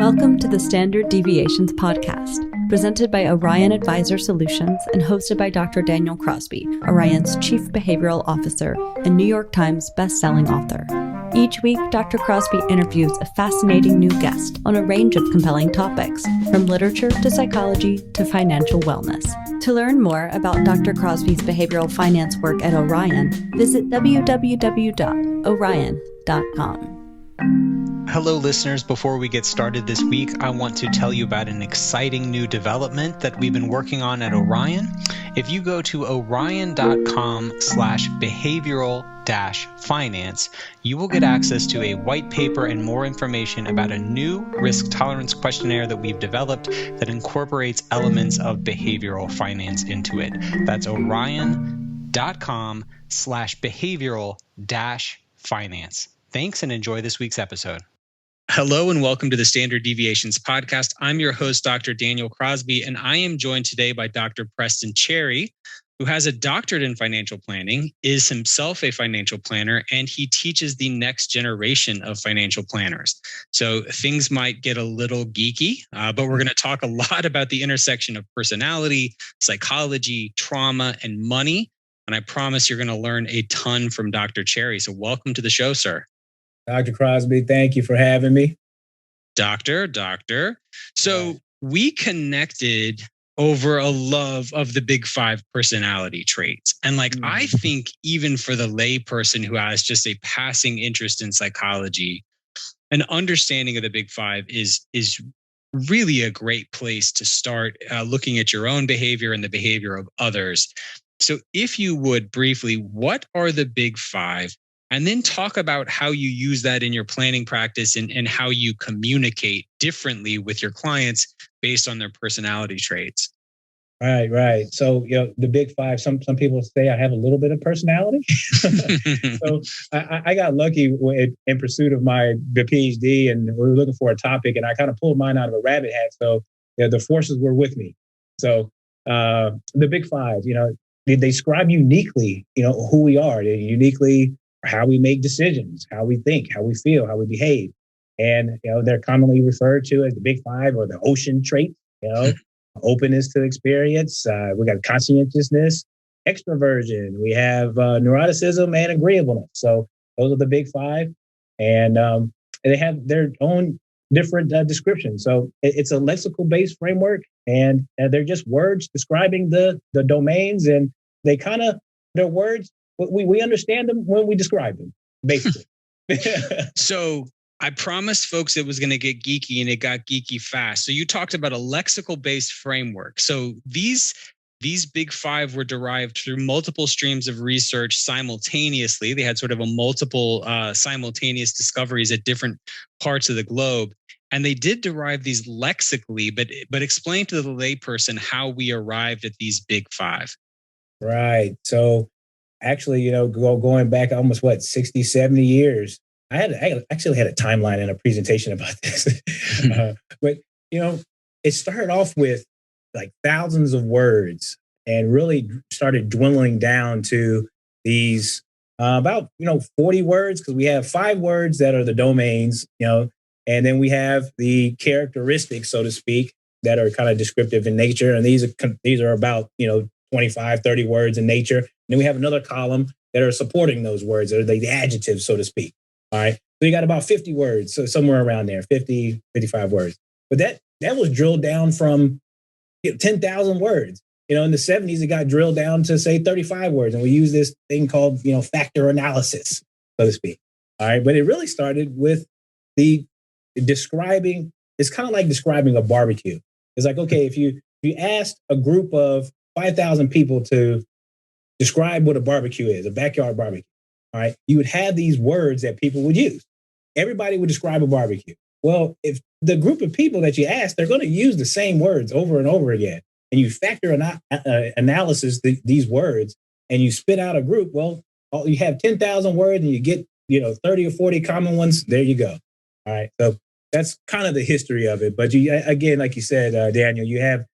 Welcome to the Standard Deviations podcast, presented by Orion Advisor Solutions and hosted by Dr. Daniel Crosby, Orion's Chief Behavioral Officer and New York Times best-selling author. Each week, Dr. Crosby interviews a fascinating new guest on a range of compelling topics, from literature to psychology to financial wellness. To learn more about Dr. Crosby's behavioral finance work at Orion, visit www.orion.com. Hello, listeners. Before we get started this week, I want to tell you about an exciting new development that we've been working on at Orion. If you go to orion.com/behavioral-finance, you will get access to a white paper and more information about a new risk tolerance questionnaire that we've developed that incorporates elements of behavioral finance into it. That's orion.com/behavioral-finance. Thanks and enjoy this week's episode. Hello and welcome to the Standard Deviations podcast. I'm your host, Dr. Daniel Crosby, and I am joined today by Dr. Preston Cherry, who has a doctorate in financial planning, is himself a financial planner, and he teaches the next generation of financial planners. So things might get a little geeky, but we're going to talk a lot about the intersection of personality, psychology, trauma, and money. And I promise you're going to learn a ton from Dr. Cherry. So welcome to the show, sir. Dr. Crosby, thank you for having me. Doctor. So we connected over a love of the big five personality traits. And I think even for the lay person who has just a passing interest in psychology, an understanding of the big five is really a great place to start looking at your own behavior and the behavior of others. So if you would briefly, what are the big five? And then talk about how you use that in your planning practice and how you communicate differently with your clients based on their personality traits. Right. So, the big five, some people say I have a little bit of personality. So I got lucky in pursuit of the PhD, and we were looking for a topic, and I kind of pulled mine out of a rabbit hat. So the forces were with me. So the big five, they describe uniquely, who we are. They uniquely how we make decisions, how we think, how we feel, how we behave. And, they're commonly referred to as the big five or the ocean trait, openness to experience. We got conscientiousness, extroversion. We have neuroticism and agreeableness. So those are the big five. And they have their own different descriptions. So it's a lexical-based framework, and they're just words describing the domains, and they're words. We understand them when we describe them, basically. So I promised folks it was going to get geeky, and it got geeky fast. So you talked about a lexical-based framework. So these big five were derived through multiple streams of research simultaneously. They had sort of a multiple simultaneous discoveries at different parts of the globe. And they did derive these lexically, but explain to the layperson how we arrived at these big five. Right. So actually, going back almost 60, 70 years, I actually had a timeline and a presentation about this. But, it started off with thousands of words and really started dwindling down to these about, 40 words, because we have 5 words that are the domains, and then we have the characteristics, so to speak, that are kind of descriptive in nature. And these are about, 25, 30 words in nature. And then we have another column that are supporting those words, or the adjectives, so to speak. All right. So you got about 50 words, so somewhere around there, 50, 55 words. But that was drilled down from 10,000 words. In the 70s, it got drilled down to, say, 35 words. And we use this thing called, factor analysis, so to speak. All right. But it really started with it's kind of like describing a barbecue. It's like, okay, if you asked a group of 5,000 people to describe what a barbecue is, a backyard barbecue, all right, you would have these words that people would use. Everybody would describe a barbecue. Well, if the group of people that you ask, they're going to use the same words over and over again, and you factor analysis these words, and you spit out a group, well, you have 10,000 words, and you get 30 or 40 common ones. There you go. All right, so that's kind of the history of it. But again, like you said, Daniel, you have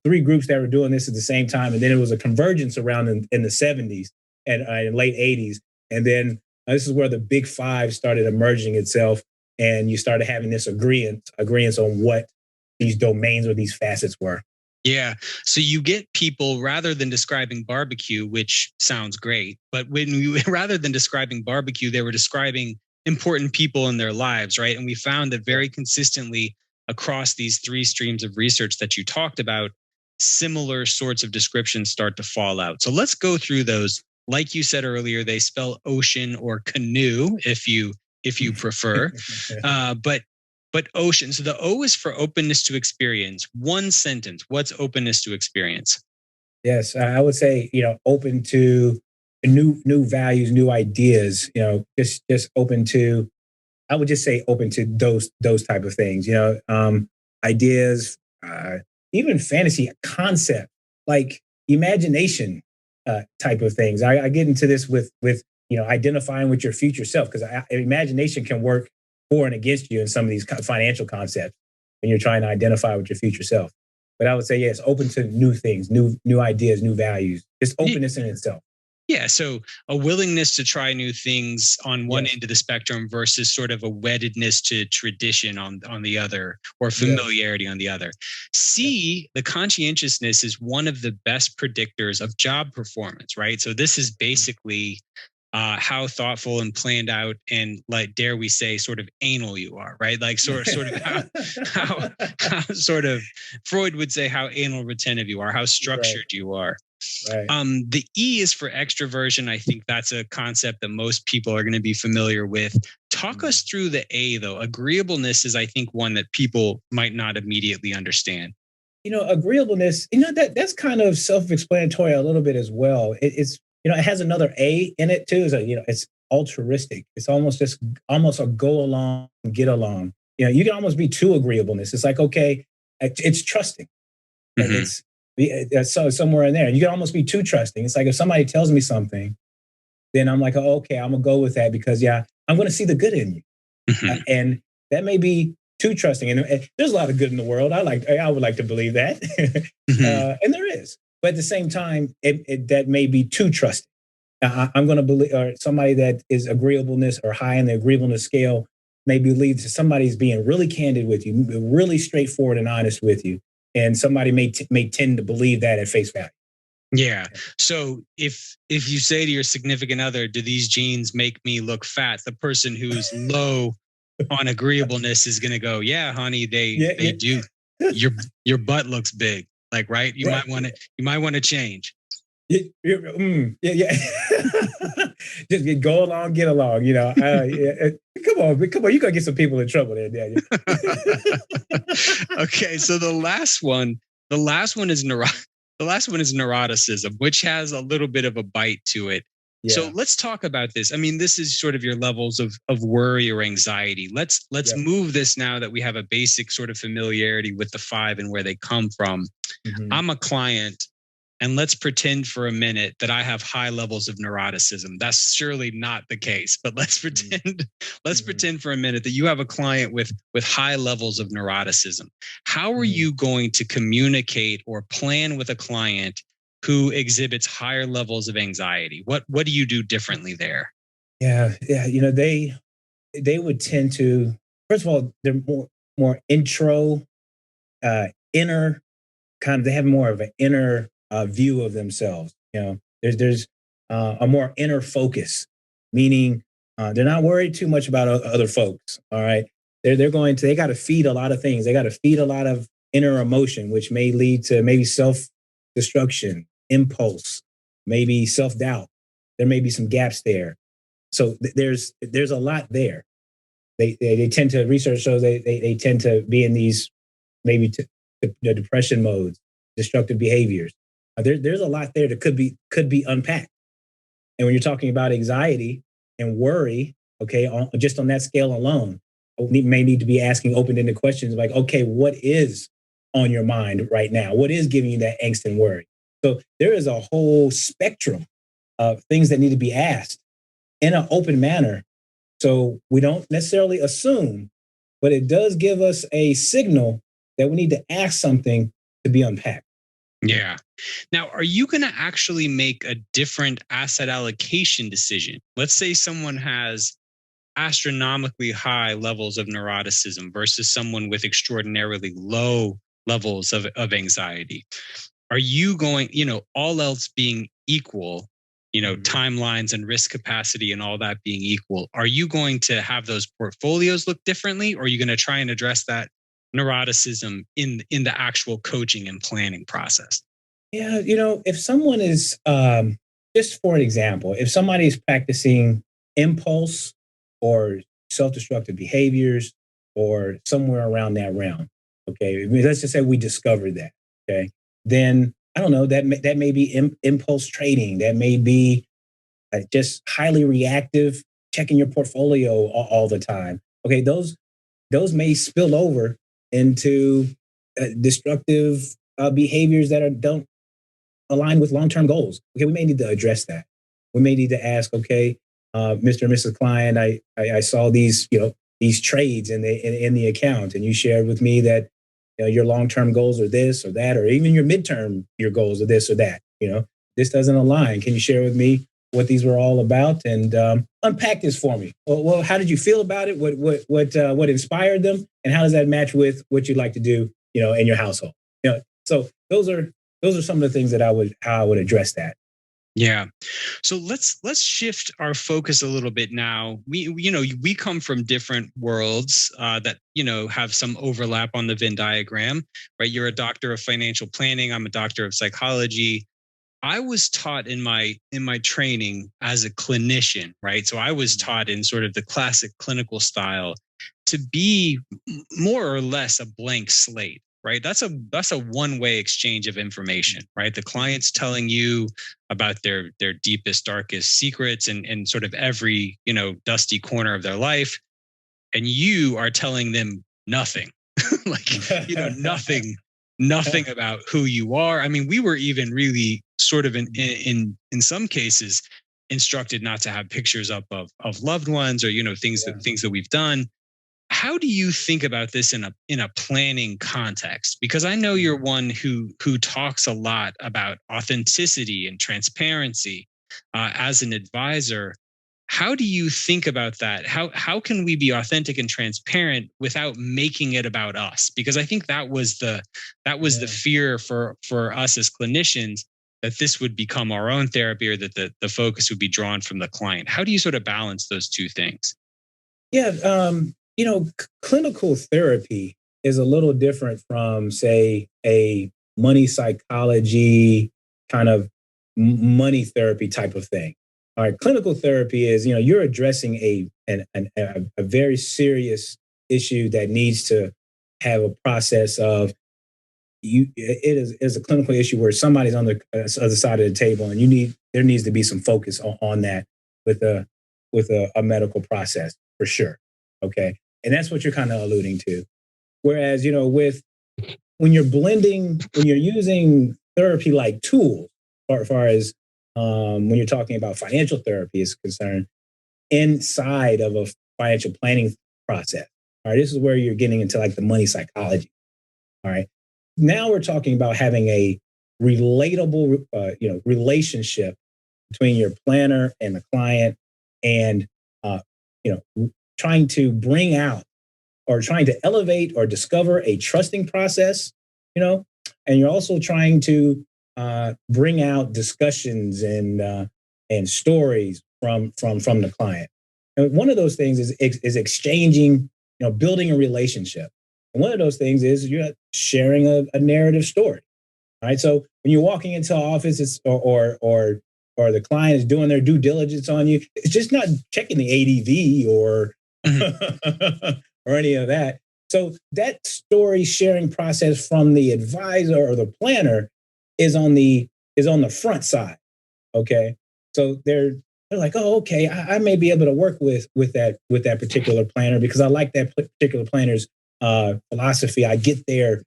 3 groups that were doing this at the same time. And then it was a convergence around in the 70s and late 80s. And then this is where the big five started emerging itself. and you started having this agreement on what these domains or these facets were. Yeah. So you get people, rather than describing barbecue, which sounds great, but rather than describing barbecue, they were describing important people in their lives, right? And we found that very consistently across these three streams of research that you talked about, similar sorts of descriptions start to fall out. So let's go through those. Like you said earlier, they spell ocean or canoe if you prefer. But ocean. So the O is for openness to experience. One sentence. What's openness to experience? Yes, I would say, open to new values, new ideas. Just open to. I would just say open to those type of things. Ideas, even fantasy concept, like imagination type of things. I get into this with identifying with your future self, because imagination can work for and against you in some of these financial concepts when you're trying to identify with your future self. But I would say, yes, open to new things, new ideas, new values. Just openness in itself. Yeah. So a willingness to try new things on one end of the spectrum versus sort of a weddedness to tradition on the other, or familiarity on the other. C, the conscientiousness is one of the best predictors of job performance, right? So this is basically how thoughtful and planned out and, like, dare we say, sort of anal you are, right? Like sort of how sort of Freud would say how anal retentive you are, how structured you are. Right. The E is for extroversion. I think that's a concept that most people are going to be familiar with. Talk us through the A, though. Agreeableness is, I think, one that people might not immediately understand. Agreeableness, that's kind of self-explanatory a little bit as well. It's it has another A in it too. It's altruistic. It's almost a go along, get along. You can almost be too agreeableness. It's like, okay, it's trusting. It's somewhere in there. You can almost be too trusting. It's like if somebody tells me something, then I'm like, oh, okay, I'm gonna go with that because I'm gonna see the good in you, and that may be too trusting. And there's a lot of good in the world. I would like to believe that, and there is. But at the same time, that may be too trusting. I'm going to believe, or somebody that is agreeableness or high in the agreeableness scale may believe that somebody's being really candid with you, really straightforward and honest with you, and somebody may tend to believe that at face value. Yeah. So if you say to your significant other, "Do these jeans make me look fat?" the person who's low on agreeableness is going to go, "Yeah, honey, they do. Your butt looks big." Like, right? You might want to change. Yeah. Just go along, get along. Come on. You're gonna get some people in trouble there, Daniel. Okay, so the last one is neuroticism, which has a little bit of a bite to it. Yeah. So let's talk about this. I mean, this is sort of your levels of worry or anxiety. Let's move this now that we have a basic sort of familiarity with the 5 and where they come from. I'm a client, and let's pretend for a minute that I have high levels of neuroticism. That's surely not the case, but let's pretend pretend for a minute that you have a client with high levels of neuroticism. How are you going to communicate or plan with a client who exhibits higher levels of anxiety? What do you do differently there? Yeah. They would tend to, first of all, they're more intro, inner kind of. They have more of an inner view of themselves. There's a more inner focus, meaning they're not worried too much about other folks. All right, they got to feed a lot of things. They got to feed a lot of inner emotion, which may lead to maybe self-destruction, impulse, maybe self-doubt. There may be some gaps there. So there's a lot there. They tend to, research shows they tend to be in these maybe the depression modes, destructive behaviors. There's a lot there that could be unpacked. And when you're talking about anxiety and worry, okay, just on that scale alone, we may need to be asking open-ended questions like, okay, what is on your mind right now? What is giving you that angst and worry? So there is a whole spectrum of things that need to be asked in an open manner. So we don't necessarily assume, but it does give us a signal that we need to ask something to be unpacked. Yeah. Now, are you going to actually make a different asset allocation decision? Let's say someone has astronomically high levels of neuroticism versus someone with extraordinarily low levels of anxiety, are you going, all else being equal, timelines and risk capacity and all that being equal, are you going to have those portfolios look differently, or are you going to try and address that neuroticism in the actual coaching and planning process? Yeah, if someone is, just for an example, if somebody is practicing impulse or self-destructive behaviors or somewhere around that realm, okay, I mean, let's just say we discovered that, okay, then I don't know, that may be impulse trading, that may be just highly reactive, checking your portfolio all the time. Okay, those may spill over into destructive behaviors that don't align with long-term goals. Okay, we may need to address that. We may need to ask, okay, Mr. and Mrs. Client, I saw these, these trades in the account, and you shared with me that your long-term goals are this or that, or even your goals are this or that. This doesn't align. Can you share with me what these were all about, and unpack this for me? Well, how did you feel about it? What inspired them, and how does that match with what you'd like to do, in your household? So those are some of the things that how I would address that. Yeah. So let's shift our focus a little bit now. We come from different worlds that, have some overlap on the Venn diagram, right? You're a doctor of financial planning. I'm a doctor of psychology. I was taught in my training as a clinician, right? So I was taught in sort of the classic clinical style to be more or less a blank slate, right? That's a one-way exchange of information, right? The client's telling you about their deepest, darkest secrets and sort of every, dusty corner of their life. And you are telling them nothing, nothing about who you are. I mean, we were even really sort of in some cases instructed not to have pictures up of loved ones or, things that we've done. How do you think about this in a planning context? Because I know you're one who talks a lot about authenticity and transparency as an advisor. How do you think about that? How can we be authentic and transparent without making it about us? Because I think that was the fear for us as clinicians, that this would become our own therapy, or that the focus would be drawn from the client. How do you sort of balance those two things? Yeah, clinical therapy is a little different from, say, a money psychology kind of money therapy type of thing. All right, clinical therapy is, you're addressing a very serious issue that needs to have a process of it is a clinical issue where somebody's on the other side of the table, and there needs to be some focus on that with a medical process for sure. Okay. And that's what you're kind of alluding to. Whereas, when you're using therapy like tools, as far as when you're talking about financial therapy is concerned, inside of a financial planning process. All right. This is where you're getting into like the money psychology. All right. Now we're talking about having a relatable, relationship between your planner and the client, and, trying to bring out or trying to elevate or discover a trusting process, and you're also trying to bring out discussions and stories from the client. And one of those things is exchanging, building a relationship. And one of those things is you're sharing a narrative story. All right. So when you're walking into an office, or the client is doing their due diligence on you, it's just not checking the ADV or or any of that. So that story sharing process from the advisor or the planner is on the front side. Okay. So they're like, oh, okay, I may be able to work with that particular planner because I like that particular planner's philosophy. I get where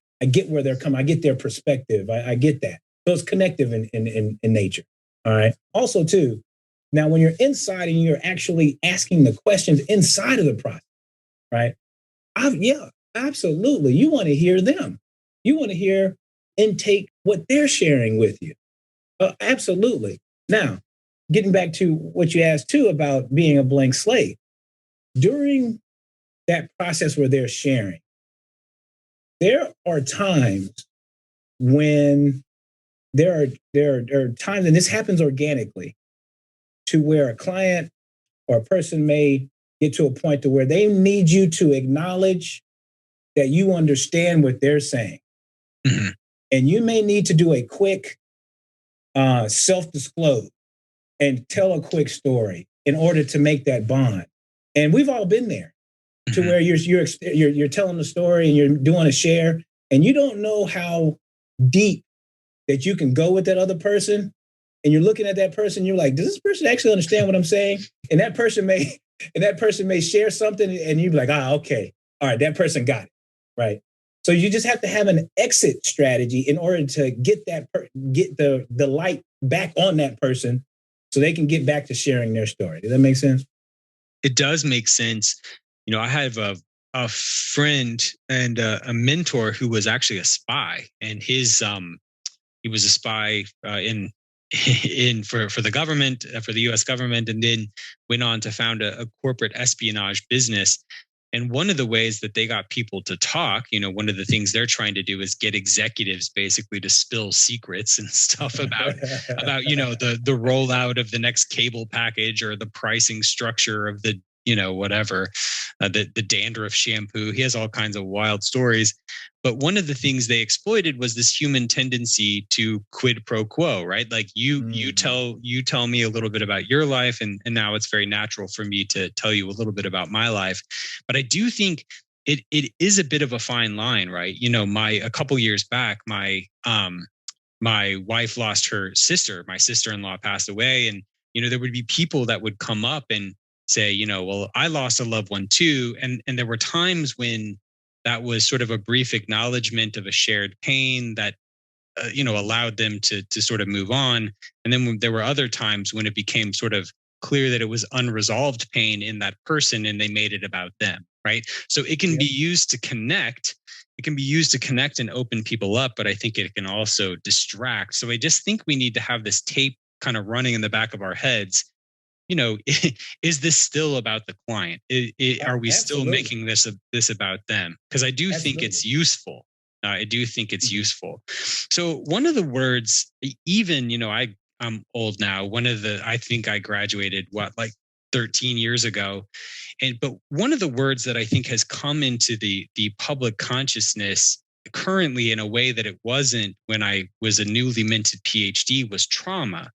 they're coming. I get their perspective. I get that. So it's connective in nature. All right. Also, too, now when you're inside and you're actually asking the questions inside of the process, right? Yeah, absolutely. You want to hear them. You want to hear and take what they're sharing with you. Absolutely. Now, getting back to what you asked too about being a blank slate. during that process where they're sharing, there are times when there are times, and this happens organically, to where a client or a person may get to a point to where they need you to acknowledge that you understand what they're saying. Mm-hmm. And you may need to do a quick self-disclose and tell a quick story in order to make that bond. And we've all been there, to where you're telling the story and you're doing a share, and you don't know how deep that you can go with that other person. And you're looking at that person, you're like, does this person actually understand what I'm saying? And that person may share something, and you'd be like, okay, all right, that person got it, right? So you just have to have an exit strategy in order to get the light back on that person, so they can get back to sharing their story. Does that make sense? It does make sense. I have a friend and a mentor who was actually a spy, and he was a spy for the government, for the U.S. government, and then went on to found a corporate espionage business. And one of the ways that they got people to talk, one of the things they're trying to do is get executives basically to spill secrets and stuff about the rollout of the next cable package or the pricing structure of the whatever, the dandruff shampoo. He has all kinds of wild stories. But one of the things they exploited was this human tendency to quid pro quo, right? Like you tell me a little bit about your life, and now it's very natural for me to tell you a little bit about my life. But I do think it is a bit of a fine line, right? A couple years back, my wife lost her sister. My sister-in-law passed away, and there would be people that would come up and say, well, I lost a loved one too. And there were times when that was sort of a brief acknowledgement of a shared pain that, allowed them to sort of move on. And then there were other times when it became sort of clear that it was unresolved pain in that person, and they made it about them, right? So it can be used to connect. It can be used to connect and open people up, but I think it can also distract. So I just think we need to have this tape kind of running in the back of our heads. Is this still about the client? Are we still making this about them? Because I do think it's useful. I do think it's useful. So one of the words, even, I'm old now. I think I graduated, like 13 years ago. But one of the words that I think has come into the public consciousness currently in a way that it wasn't when I was a newly minted PhD was trauma.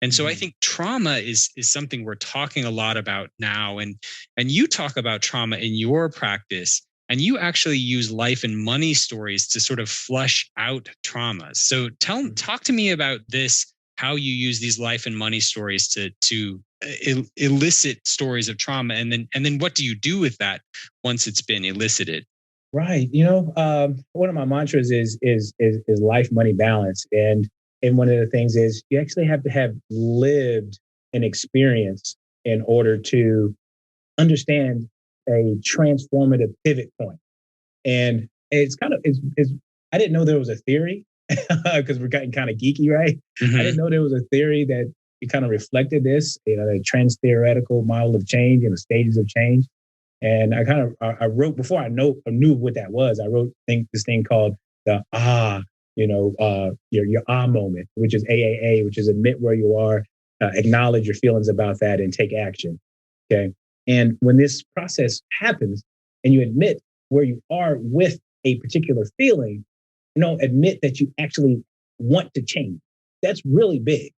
And so I think trauma is something we're talking a lot about now. And you talk about trauma in your practice, and you actually use life and money stories to sort of flush out traumas. So talk to me about this, how you use these life and money stories to elicit stories of trauma. And then what do you do with that once it's been elicited? Right. One of my mantras is life, money, balance. And one of the things is you actually have to have lived an experience in order to understand a transformative pivot point. And it's I didn't know there was a theory because we're getting kind of geeky, right? Mm-hmm. I didn't know there was a theory that it kind of reflected this, the trans theoretical model of change and the stages of change. And I wrote, before I knew what that was, I wrote this thing called the your ah moment, which is AAA, which is admit where you are, acknowledge your feelings about that, and take action. Okay. And when this process happens and you admit where you are with a particular feeling, admit that you actually want to change. That's really big.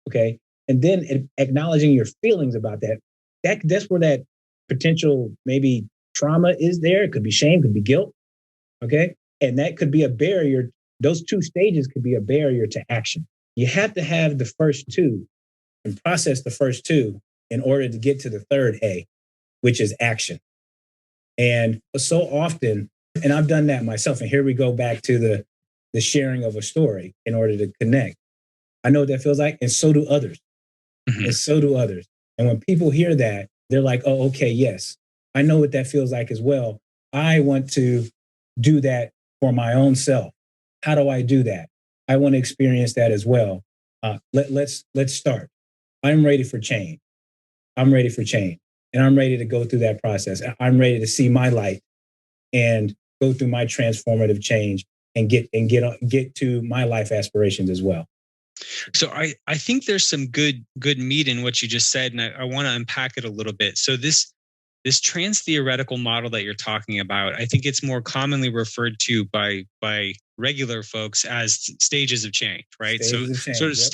Okay. And then acknowledging your feelings about that's where that potential maybe trauma is there. It could be shame, could be guilt. Okay. And that could be a barrier. Those two stages could be a barrier to action. You have to have the first two and process the first two in order to get to the third A, which is action. And so often, and I've done that myself, and here we go back to the sharing of a story in order to connect. I know what that feels like, and so do others. Mm-hmm. And so do others. And when people hear that, they're like, oh, okay, yes, I know what that feels like as well. I want to do that for my own self. How do I do that? I want to experience that as well. Let's start. I'm ready for change. I'm ready for change. and I'm ready to go through that process. I'm ready to see my light and go through my transformative change and get to my life aspirations as well. So I think there's some good meat in what you just said, and I want to unpack it a little bit. So this trans-theoretical model that you're talking about, I think it's more commonly referred to by regular folks as stages of change, right? Stages of change, sort of yep.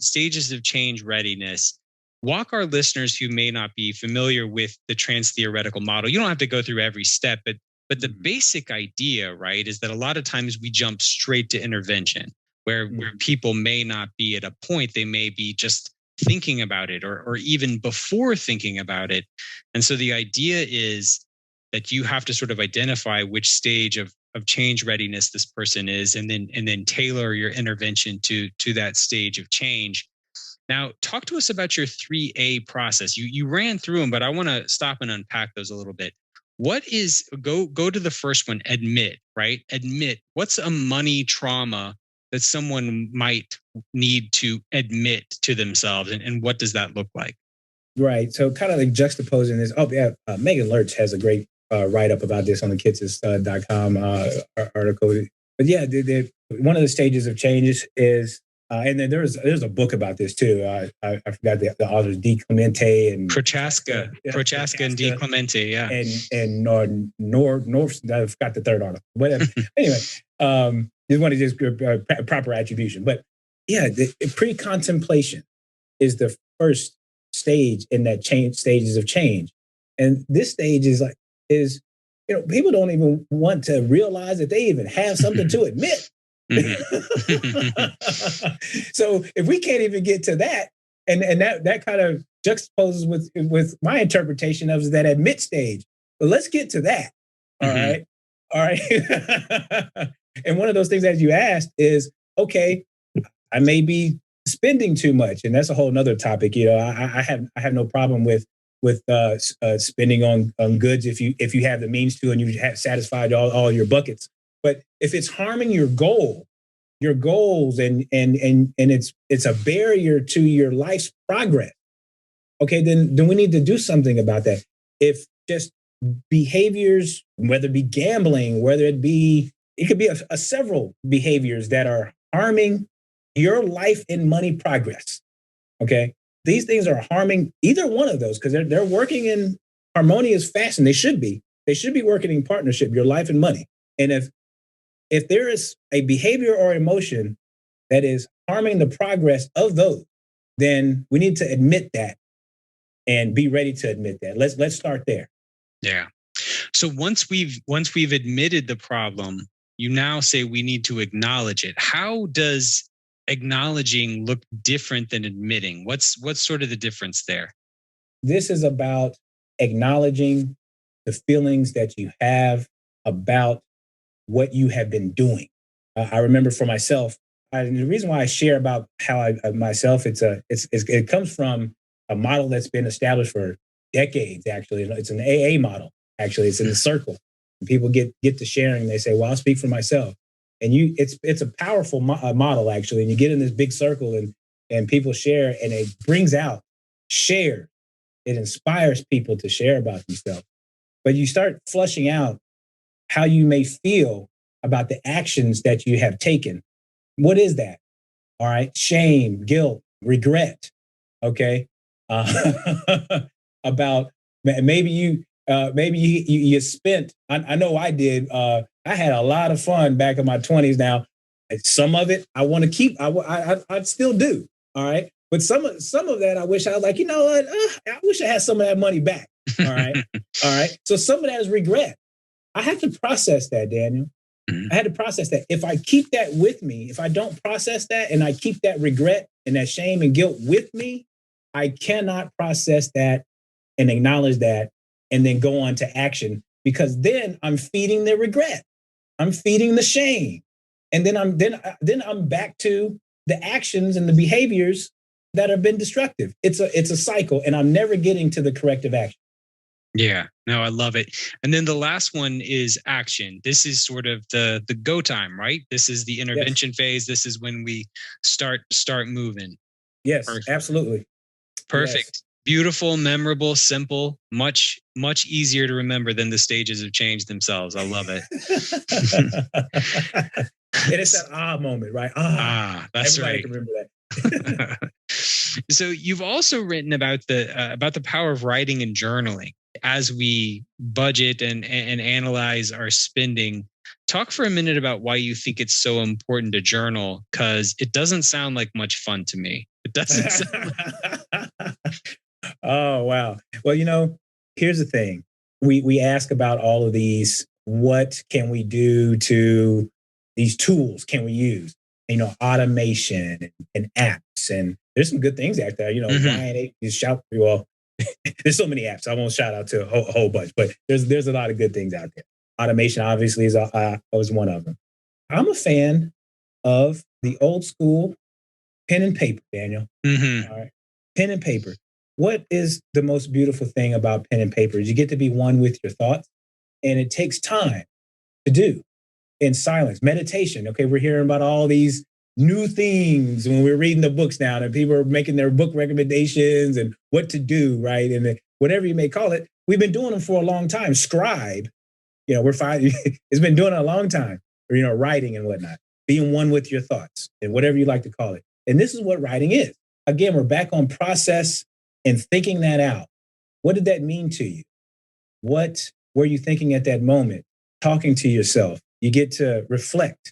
stages of change readiness. Walk our listeners who may not be familiar with the trans-theoretical model. You don't have to go through every step, but the basic idea, right, is that a lot of times we jump straight to intervention, where people may not be at a point, they may be just thinking about it or even before thinking about it. And so the idea is that you have to sort of identify which stage of change readiness this person is, and then tailor your intervention to that stage of change. Now, talk to us about your 3A process. You ran through them, but I want to stop and unpack those a little bit. What is, go to the first one, admit, right? Admit. What's a money trauma that someone might need to admit to themselves, and what does that look like? Right. So kind of like juxtaposing this. Oh, yeah. Megan Lurch has a great write-up about this on the kitsis.com article. But yeah, one of the stages of change is, and then there's a book about this too. I forgot the authors, Di Clemente and Prochaska and Di Clemente, yeah. And I forgot the third article. Whatever. Anyway, just want to just proper attribution. But yeah, the pre-contemplation is the first stage in that stages of change. And this stage is people don't even want to realize that they even have something to admit. So if we can't even get to that, and that kind of juxtaposes with my interpretation of that admit stage. But let's get to that. All right. And one of those things, as you asked, is, okay, I may be spending too much, and that's a whole nother topic. I have no problem with spending on goods if you have the means to, and you have satisfied all your buckets. But if it's harming your goals, and it's a barrier to your life's progress, okay, then we need to do something about that. If just behaviors, whether it be gambling, it could be a several behaviors that are harming your life and money progress. Okay, these things are harming either one of those, because they're working in harmonious fashion. They should be working in partnership, your life and money. And if there is a behavior or emotion that is harming the progress of those, then we need to admit that and be ready to admit that. Let's start there. Yeah. So once we've admitted the problem, you now say we need to acknowledge it. How does acknowledging look different than admitting? What's sort of the difference there? This is about acknowledging the feelings that you have about what you have been doing. I remember for myself, the reason why I share about how myself, it comes from a model that's been established for decades. Actually, it's an AA model. Actually, it's in the circle. And people get to sharing. They say, "Well, I'll speak for myself." And it's a powerful model, actually. And you get in this big circle, and people share, and it brings out share. It inspires people to share about themselves. But you start flushing out how you may feel about the actions that you have taken. What is that? All right. Shame, guilt, regret. Okay. About maybe you spent, I know I did. I had a lot of fun back in my 20s. Now, some of it I want to keep. I still do. All right. But some of that I wish I was like, you know what? I wish I had some of that money back. All right. All right. So some of that is regret. I have to process that, Daniel. I had to process that. If I keep that with me, if I don't process that and I keep that regret and that shame and guilt with me, I cannot process that and acknowledge that and then go on to action, because then I'm feeding the regret. I'm feeding the shame. And then I'm back to the actions and the behaviors that have been destructive. It's a cycle, and I'm never getting to the corrective action. Yeah, no, I love it. And then the last one is action. This is sort of the go time, right? This is the intervention phase. This is when we start moving. Yes, Perfect. absolutely. Perfect. Yes. Beautiful, memorable, simple, much easier to remember than the stages of change themselves. I love it. And it's that moment, right? That's everybody right. can remember that. So you've also written about the power of writing and journaling as we budget and analyze our spending. Talk for a minute about why you think it's so important to journal, because it doesn't sound like much fun to me. It doesn't sound Oh, wow. Well, here's the thing. We ask about all of these. What can we do to these tools can we use? Automation and apps. And there's some good things out there. Ryan, just shout through all. There's so many apps. I won't shout out to a whole bunch, but there's a lot of good things out there. Automation obviously was one of them. I'm a fan of the old school pen and paper, Daniel. All right. Pen and paper. What is the most beautiful thing about pen and paper is you get to be one with your thoughts, and it takes time to do in silence. Meditation. Okay, we're hearing about all these new things when we're reading the books now, and people are making their book recommendations and what to do, right? And whatever you may call it, we've been doing them for a long time. Scribe, we're fine. It's been doing it a long time. Or, writing and whatnot, being one with your thoughts and whatever you like to call it. And this is what writing is. Again, we're back on process and thinking that out. What did that mean to you? What were you thinking at that moment? Talking to yourself. You get to reflect.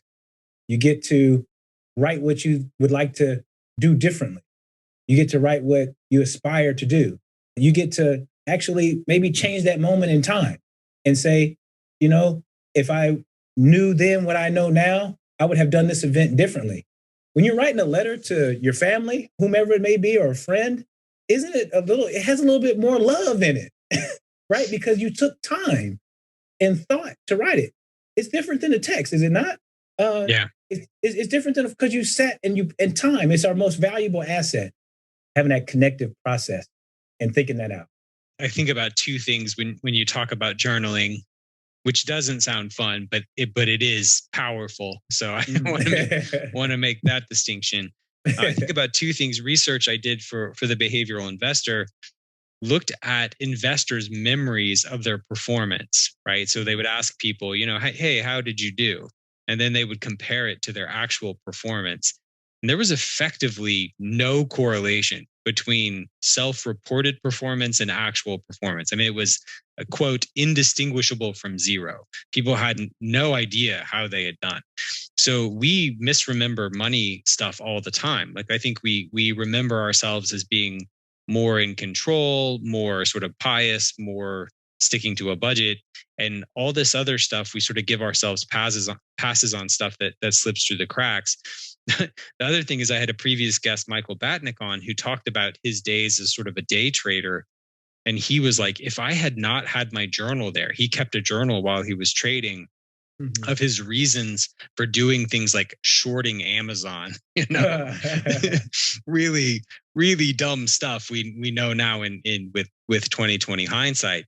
You get to write what you would like to do differently. You get to write what you aspire to do. You get to actually maybe change that moment in time and say, if I knew then what I know now, I would have done this event differently. When you're writing a letter to your family, whomever it may be, or a friend, isn't it it has a little bit more love in it, right? Because you took time and thought to write it. It's different than a text, is it not? Yeah. It's different than because you sat and time. It's our most valuable asset, having that connective process and thinking that out. I think about two things when you talk about journaling, which doesn't sound fun, but it is powerful. So I want to make that distinction. I think about two things. Research I did for the behavioral investor looked at investors' memories of their performance, right? So they would ask people, hey, how did you do? And then they would compare it to their actual performance. And there was effectively no correlation between self-reported performance and actual performance. I mean, it was a quote, indistinguishable from zero. People had no idea how they had done. So we misremember money stuff all the time. Like, I think we remember ourselves as being more in control, more sort of pious, more sticking to a budget, and all this other stuff. We sort of give ourselves passes on stuff that slips through the cracks. The other thing is, I had a previous guest, Michael Batnick, on, who talked about his days as sort of a day trader. And he was like, if I had not had my journal there, he kept a journal while he was trading of his reasons for doing things like shorting Amazon, really, really dumb stuff we know now with 2020 hindsight.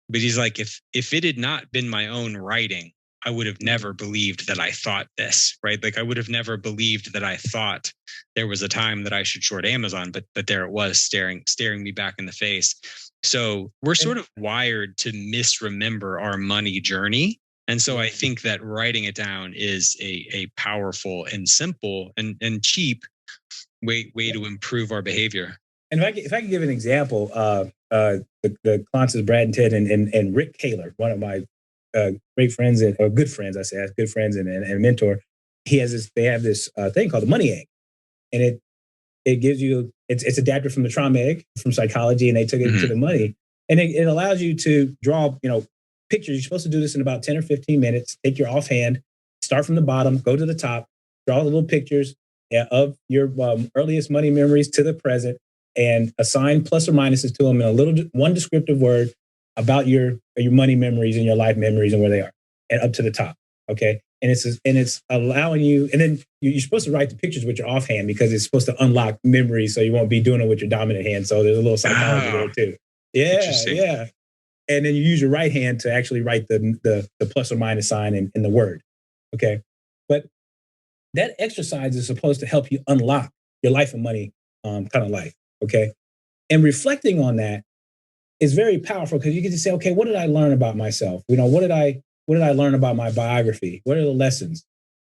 But he's like, if it had not been my own writing, I would have never believed that I thought this, right? Like, I would have never believed that I thought there was a time that I should short Amazon, but there it was, staring me back in the face. So we're sort of wired to misremember our money journey. And so I think that writing it down is a powerful and simple and cheap way to improve our behavior. And if I could give an example, the Clonces, Brad and Ted and Rick Kaler, one of my great friends or good friends, good friends and mentor. They have this thing called the money egg, and it gives you it's adapted from the trauma egg from psychology, and they took it to the money, and it allows you to draw pictures. You're supposed to do this in about 10 or 15 minutes. Take your offhand, start from the bottom, go to the top, draw the little pictures of your earliest money memories to the present, and assign plus or minuses to them in one descriptive word about your money memories and your life memories and where they are, and up to the top. Okay. And it's allowing you, and then you're supposed to write the pictures with your offhand because it's supposed to unlock memories, so you won't be doing it with your dominant hand. So there's a little psychology there too. Yeah. And then you use your right hand to actually write the plus or minus sign in the word. Okay. But that exercise is supposed to help you unlock your life and money kind of life. Okay. And reflecting on that is very powerful because you get to say, okay, what did I learn about myself? What did I learn about my biography? What are the lessons?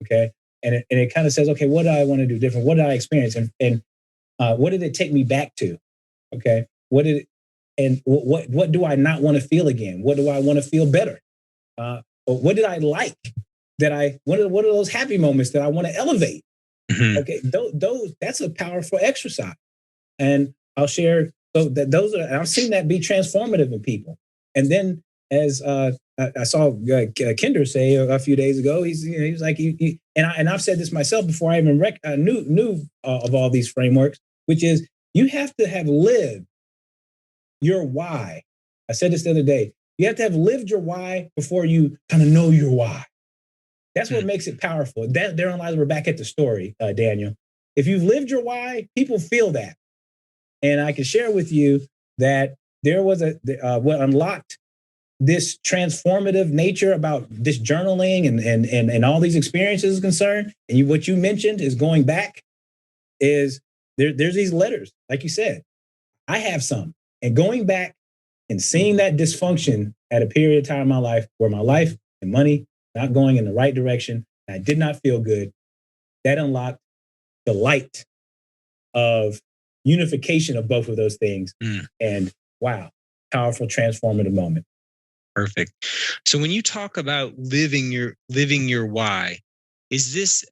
Okay. And it kind of says, okay, what do I want to do different? What did I experience? And what did it take me back to? Okay. What do I not want to feel again? What do I want to feel better? What did I like what are those happy moments that I want to elevate? Mm-hmm. Okay. That's a powerful exercise. And I'll share I've seen that be transformative in people. And then as I saw Kinder say a few days ago, he was like, and I've said this myself before I even knew of all these frameworks, which is you have to have lived your why. I said this the other day. You have to have lived your why before you kind of know your why. That's what makes it powerful. Therein lies, we're back at the story, Daniel. If you've lived your why, people feel that. And I can share with you that there was what unlocked this transformative nature about this journaling and all these experiences is concerned. And what you mentioned is going back is there's these letters, like you said. I have some. And going back and seeing that dysfunction at a period of time in my life where my life and money not going in the right direction, and I did not feel good, that unlocked the light of unification of both of those things. And wow, powerful, transformative moment. Perfect. So when you talk about living your why, is this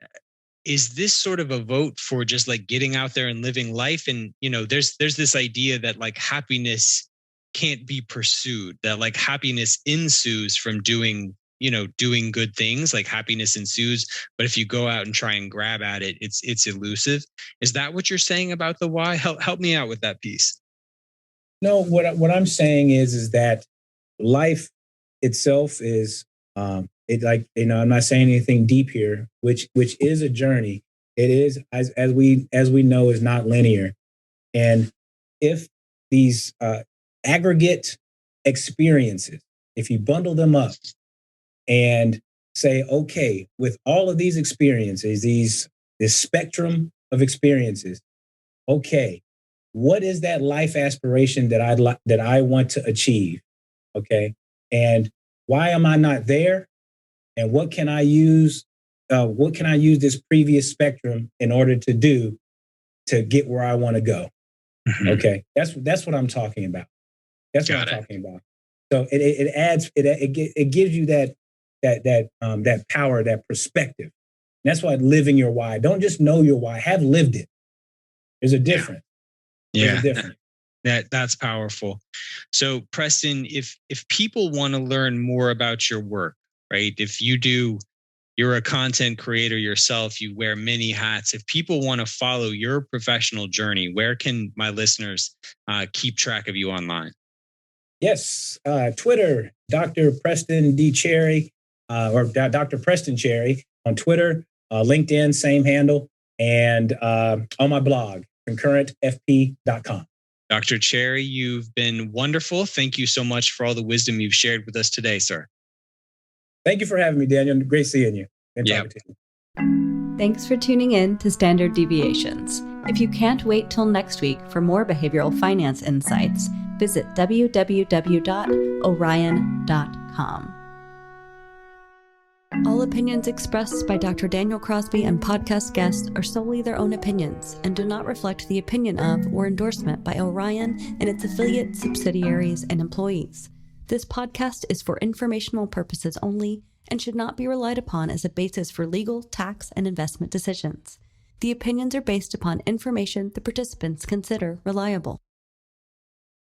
sort of a vote for just like getting out there and living life? And, there's this idea that like happiness can't be pursued, that like happiness ensues from doing good things, like happiness ensues. But if you go out and try and grab at it, it's elusive. Is that what you're saying about the why? Help me out with that piece. No, what I'm saying is that life itself is I'm not saying anything deep here, which is a journey. It is, as we know, is not linear. And if these aggregate experiences, if you bundle them up and say, okay, with all of these experiences, this spectrum of experiences, okay, what is that life aspiration that I want to achieve? Okay. And why am I not there? And what can I use? What can I use this previous spectrum in order to do to get where I want to go? Mm-hmm. Okay. That's what I'm talking about. That's what I'm talking about. So it adds, it gives you that power, that perspective. And that's why living your why. Don't just know your why, have lived it. There's a difference. Yeah. That's powerful. So Preston, if people want to learn more about your work, right? If you're a content creator yourself, you wear many hats. If people want to follow your professional journey, where can my listeners keep track of you online? Yes. Twitter, Dr. Preston D. Cherry, or Dr. Preston Cherry on Twitter, LinkedIn, same handle, and on my blog, concurrentfp.com. Dr. Cherry, you've been wonderful. Thank you so much for all the wisdom you've shared with us today, sir. Thank you for having me, Daniel. Great seeing you and talking to you. Thanks for tuning in to Standard Deviations. If you can't wait till next week for more behavioral finance insights, visit www.orion.com. All opinions expressed by Dr. Daniel Crosby and podcast guests are solely their own opinions and do not reflect the opinion of or endorsement by Orion and its affiliates, subsidiaries, and employees. This podcast is for informational purposes only and should not be relied upon as a basis for legal, tax, and investment decisions. The opinions are based upon information the participants consider reliable.